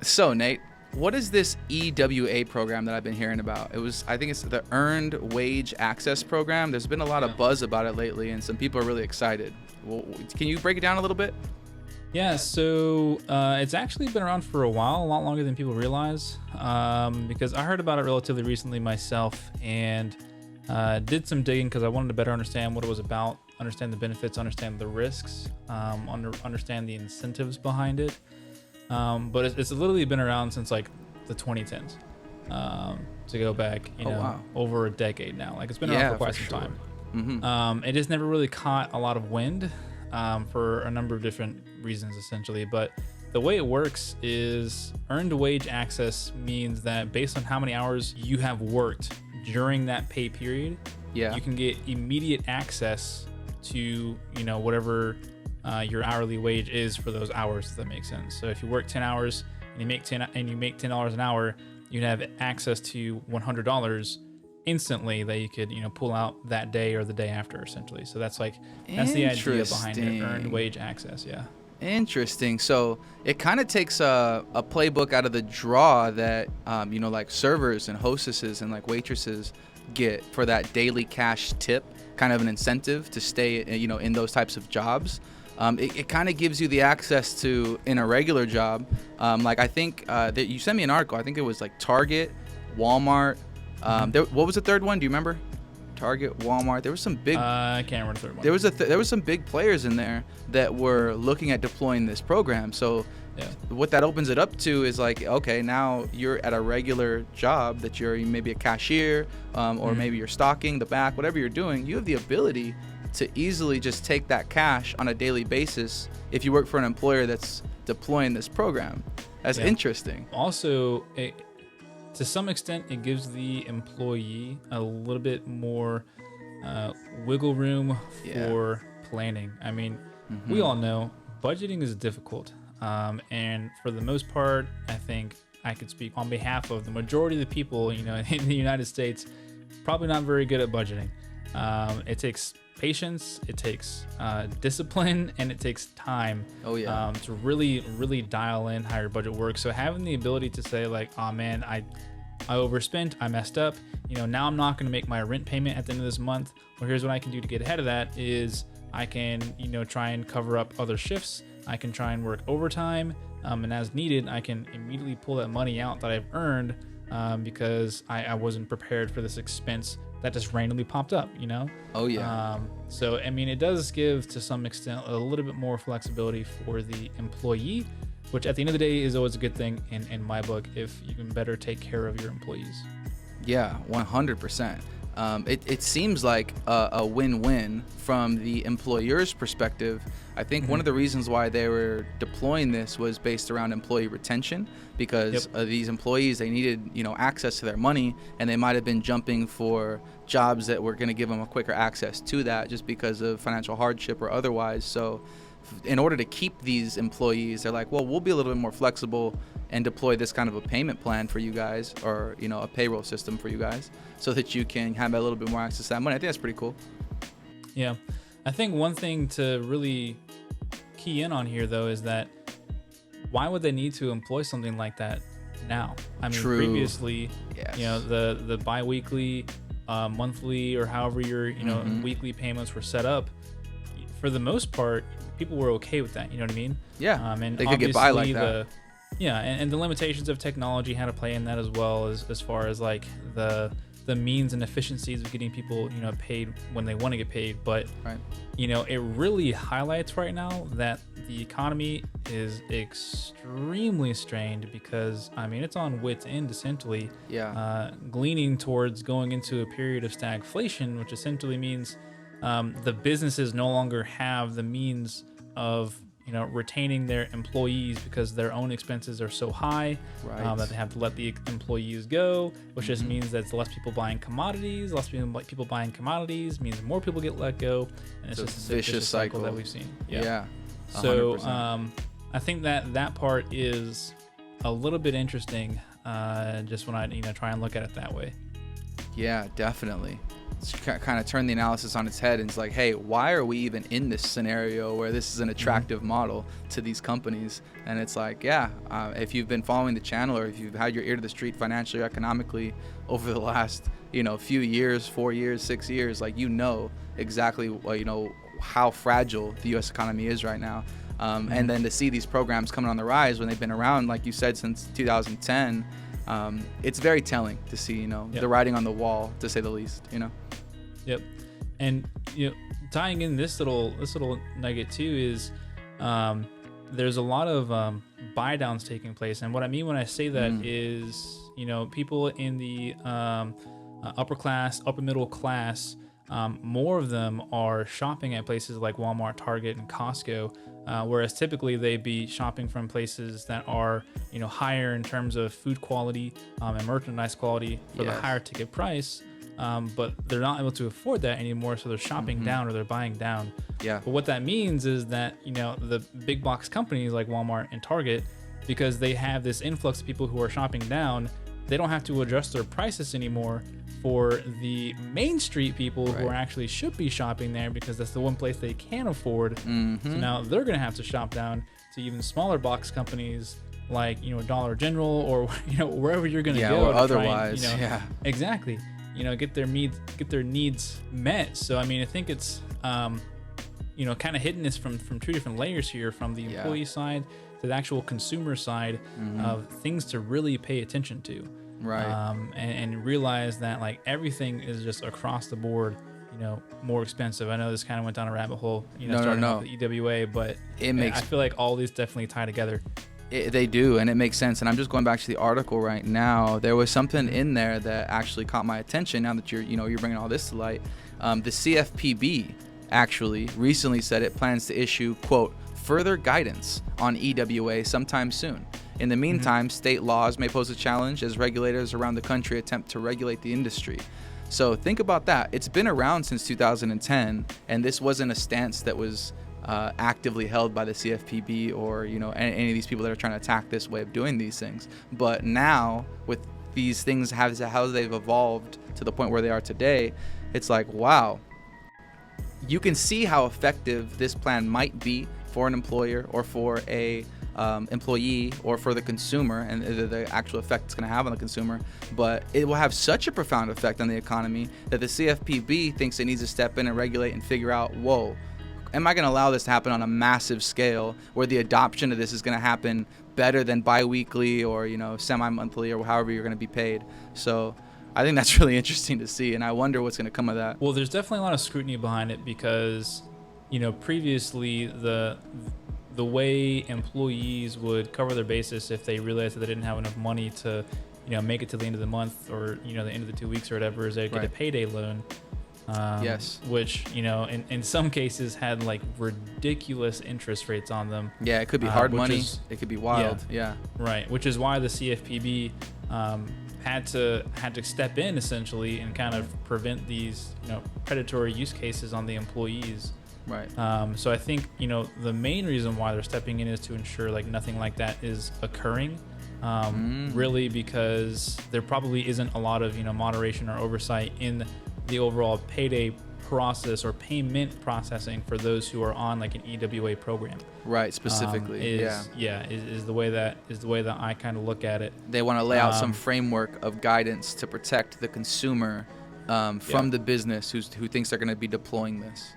So, Nate, what is this EWA program that I've been hearing about? I think it's the Earned Wage Access Program. There's been a lot of buzz about it lately, and some people are really excited. Well, can you break it down a little bit? Yeah, so it's actually been around for a while, a lot longer than people realize, because I heard about it relatively recently myself and did some digging because I wanted to better understand what it was about, understand the benefits, understand the risks, understand the incentives behind it. But it's literally been around since like the 2010s, to go back, Wow. over a decade now. Like it's been around for quite some time. Mm-hmm. It just never really caught a lot of wind for a number of different reasons, essentially. But the way it works is earned wage access means that based on how many hours you have worked during that pay period, you can get immediate access to whatever your hourly wage is for those hours, if that makes sense. So if you work 10 hours and you make $10 an hour, you'd have access to $100 instantly that you could pull out that day or the day after, essentially. So that's the idea behind it, earned wage access. Interesting. So it kind of takes a playbook out of the draw that like servers and hostesses and like waitresses get for that daily cash tip, kind of an incentive to stay in those types of jobs. It kind of gives you the access to in a regular job. Like I think that you sent me an article. I think it was like Target, Walmart. What was the third one? Do you remember? Target, Walmart. There was some big. I can't remember the third one. There was some big players in there that were looking at deploying this program. So what that opens it up to is like, okay, now you're at a regular job that you're maybe a cashier, or maybe you're stocking the back, whatever you're doing. You have the ability to easily just take that cash on a daily basis if you work for an employer that's deploying this program. That's interesting. Also, to some extent, it gives the employee a little bit more wiggle room for planning. I mean, we all know budgeting is difficult. And for the most part, I think I could speak on behalf of the majority of the people, in the United States, probably not very good at budgeting. It takes patience, it takes discipline, and it takes time to really, really dial in how your budget works. So having the ability to say like, oh man, I overspent, I messed up, now I'm not going to make my rent payment at the end of this month. Well, here's what I can do to get ahead of that is I can, try and cover up other shifts. I can try and work overtime, and as needed, I can immediately pull that money out that I've earned because I wasn't prepared for this expense that just randomly popped up, So, I mean, it does give, to some extent, a little bit more flexibility for the employee, which at the end of the day is always a good thing in my book if you can better take care of your employees. Yeah, 100%. It seems like a win-win from the employer's perspective. I think one of the reasons why they were deploying this was based around employee retention, because these employees, they needed access to their money, and they might have been jumping for jobs that were going to give them a quicker access to that just because of financial hardship or otherwise. So in order to keep these employees, they're like, well, we'll be a little bit more flexible and deploy this kind of a payment plan for you guys, or a payroll system for you guys, so that you can have a little bit more access to that money. I think that's pretty cool. Yeah, I think one thing to really key in on here though is that why would they need to employ something like that now? I mean, previously, the bi-weekly, monthly, or however your weekly payments were set up, for the most part, people were okay with that. You know what I mean? Yeah. And they could get by like that. And the limitations of technology had to play in that as well, as far as like the means and efficiencies of getting people paid when they want to get paid. But it really highlights right now that the economy is extremely strained, because I mean it's on wit's end essentially. Gleaning towards going into a period of stagflation, which essentially means the businesses no longer have the means of retaining their employees because their own expenses are so high that they have to let the employees go, which just means that it's less people buying commodities. Less people buying commodities means more people get let go, and it's just a vicious cycle that we've seen. So I think that part is a little bit interesting, just when I try and look at it that way. Yeah, definitely. It's kind of turned the analysis on its head, and it's like, hey, why are we even in this scenario where this is an attractive model to these companies? And it's like, if you've been following the channel, or if you've had your ear to the street financially or economically over the last, few years, 4 years, 6 years, like, exactly, how fragile the U.S. economy is right now. And then to see these programs coming on the rise when they've been around, like you said, since 2010, it's very telling to see, the writing on the wall, to say the least, Yep. And tying in this little nugget too is there's a lot of buy downs taking place. And what I mean when I say that is, people in the upper middle class, more of them are shopping at places like Walmart, Target, and Costco, whereas typically they'd be shopping from places that are, higher in terms of food quality and merchandise quality for the higher ticket price. But they're not able to afford that anymore, so they're shopping down or they're buying down. Yeah. But what that means is that, the big box companies like Walmart and Target, because they have this influx of people who are shopping down, they don't have to adjust their prices anymore for the main street people who are actually should be shopping there, because that's the one place they can afford. So now they're going to have to shop down to even smaller box companies like, Dollar General or, wherever you're going to go. Or otherwise. Exactly. Get their needs met. So, I mean, I think it's, kind of hitting this from two different layers here, from the employee side to the actual consumer side of things to really pay attention to. Right. And realize that, like, everything is just across the board, more expensive. I know this kind of went down a rabbit hole, starting off with EWA, but I feel like all these definitely tie together. They do, and it makes sense. And I'm just going back to the article right now. There was something in there that actually caught my attention. Now that you're bringing all this to light, the CFPB actually recently said it plans to issue, quote, further guidance on EWA sometime soon. In the meantime, state laws may pose a challenge as regulators around the country attempt to regulate the industry. So think about that. It's been around since 2010, and this wasn't a stance that was actively held by the CFPB or any of these people that are trying to attack this way of doing these things. But now, with these things, how they've evolved to the point where they are today, it's like, wow, you can see how effective this plan might be for an employer or for a employee or for the consumer, and the actual effect it's going to have on the consumer. But it will have such a profound effect on the economy that the CFPB thinks it needs to step in and regulate and figure out, whoa, am I going to allow this to happen on a massive scale where the adoption of this is going to happen better than bi-weekly or, semi-monthly or however you're going to be paid? So I think that's really interesting to see, and I wonder what's going to come of that. Well, there's definitely a lot of scrutiny behind it because, previously the way employees would cover their basis if they realized that they didn't have enough money to, make it to the end of the month or, the end of the 2 weeks or whatever, is they'd get a payday loan. Which, in some cases had like ridiculous interest rates on them. Yeah, it could be hard money. It could be wild. Yeah. Right. Which is why the CFPB had to step in essentially and kind of prevent these, predatory use cases on the employees. Right. So I think, the main reason why they're stepping in is to ensure like nothing like that is occurring. Really, because there probably isn't a lot of, moderation or oversight in the overall payday process or payment processing for those who are on like an EWA program. Right, specifically. Is the way that I kind of look at it. They want to lay out some framework of guidance to protect the consumer from the business who thinks they're going to be deploying this.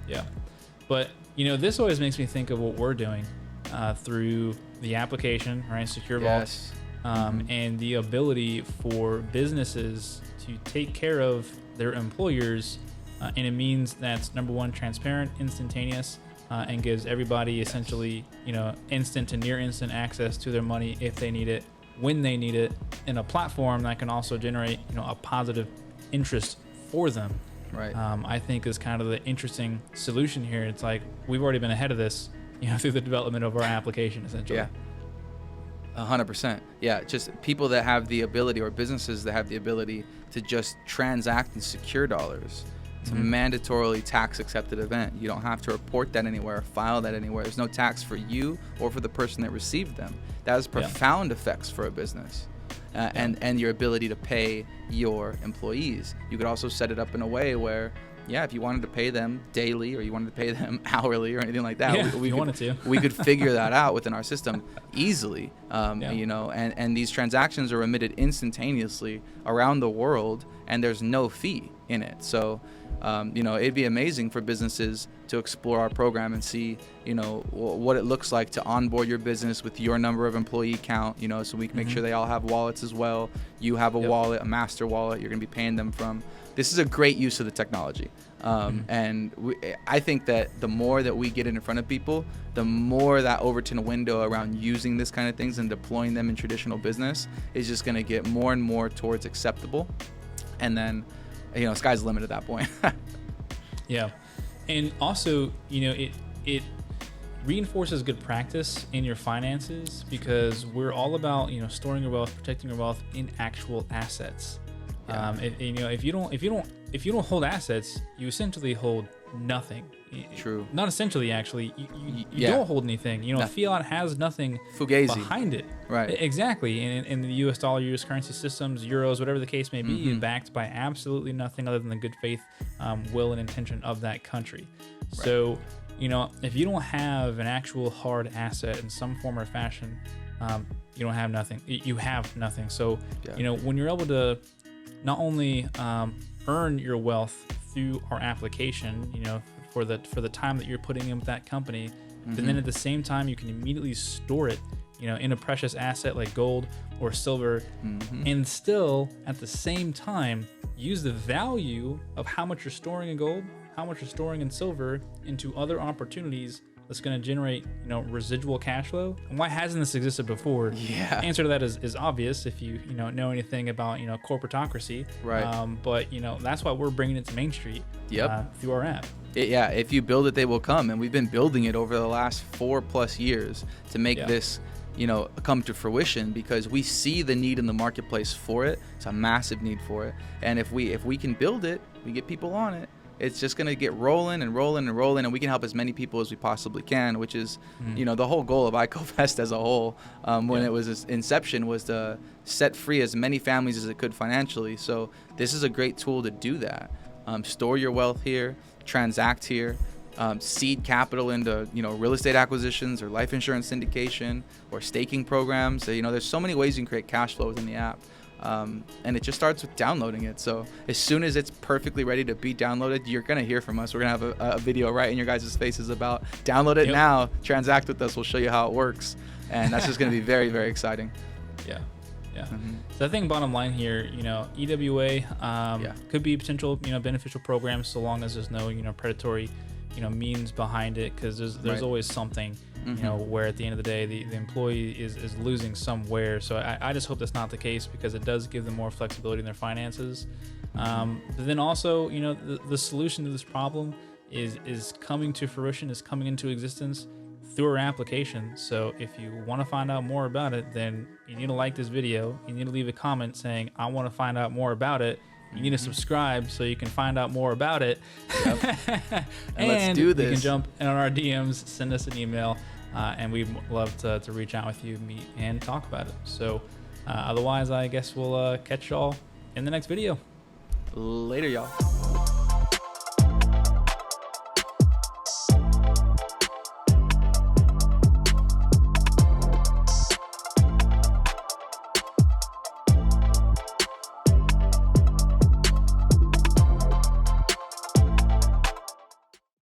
Yeah. But, this always makes me think of what we're doing through the application, right? Secure Vault, and the ability for businesses to take care of their employers in a means that's, number one, transparent, instantaneous, and gives everybody essentially, instant to near instant access to their money if they need it, when they need it, in a platform that can also generate, a positive interest for them. Right. I think is kind of the interesting solution here. It's like we've already been ahead of this, through the development of our application, essentially. Yeah. 100%. Yeah, just people that have the ability, or businesses that have the ability to just transact and secure dollars. It's a mandatorily tax accepted event. You don't have to report that anywhere or file that anywhere. There's no tax for you or for the person that received them. That has profound effects for a business. and your ability to pay your employees. You could also set it up in a way where, yeah, if you wanted to pay them daily or you wanted to pay them hourly or anything like that, we could figure that out within our system easily. You know, and these transactions are remitted instantaneously around the world, and there's no fee in it. So, you know, it'd be amazing for businesses to explore our program and see, you know, what it looks like to onboard your business with your number of employee count, you know, so we can make sure they all have wallets as well. You have a wallet, a master wallet you're going to be paying them from. This is a great use of the technology. And I think that the more that we get it in front of people, the more that Overton window around using this kind of things and deploying them in traditional business is just going to get more and more towards acceptable. And then, you know, sky's the limit at that point. Yeah. And also, you know, it reinforces good practice in your finances, because we're all about, you know, storing your wealth, protecting your wealth in actual assets. Yeah. If you don't hold assets, you essentially hold nothing. True. Not essentially, actually. You don't hold anything. You know, nothing. Fiat has nothing Fugazi behind it. Right. Exactly. In the U.S. dollar, U.S. currency systems, euros, whatever the case may be, backed by absolutely nothing other than the good faith, will and intention of that country. Right. So, you know, if you don't have an actual hard asset in some form or fashion, you don't have nothing. You have nothing. So, you know, when you're able to not only earn your wealth through our application, you know, for the time that you're putting in with that company, but then at the same time you can immediately store it, you know, in a precious asset like gold or silver, and still at the same time use the value of how much you're storing in gold, how much you're storing in silver into other opportunities that's going to generate, you know, residual cash flow. And why hasn't this existed before? Yeah. The answer to that is obvious if you know anything about, you know, corporatocracy. Right. But, you know, that's why we're bringing it to Main Street through our app. Yeah, if you build it, they will come. And we've been building it over the last 4+ years to make this, you know, come to fruition, because we see the need in the marketplace for it. It's a massive need for it. And if we can build it, we get people on it, it's just going to get rolling and rolling and rolling, and we can help as many people as we possibly can, which is, you know, the whole goal of ICOFest as a whole, when it was its inception, was to set free as many families as it could financially. So this is a great tool to do that. Store your wealth here, transact here, seed capital into, you know, real estate acquisitions or life insurance syndication or staking programs. So, you know, there's so many ways you can create cash flow within the app. And it just starts with downloading it. So as soon as it's perfectly ready to be downloaded, you're going to hear from us. We're going to have a video right in your guys' faces about download it now, transact with us. We'll show you how it works. And that's just going to be very, very exciting. Yeah. So I think bottom line here, you know, EWA could be potential, you know, beneficial programs, so long as there's no, you know, predatory, you know, means behind it, because there's always something, you know, where at the end of the day the employee is losing somewhere. So I just hope that's not the case, because it does give them more flexibility in their finances. But then also, you know, the solution to this problem is coming to fruition, is coming into existence through our application. So if you want to find out more about it, then you need to like this video. You need to leave a comment saying, I want to find out more about it. You need to subscribe so you can find out more about it. And let's do this. You can jump in on our DMs, send us an email, and we'd love to reach out with you, meet, and talk about it. So otherwise, I guess we'll catch y'all in the next video. Later, y'all.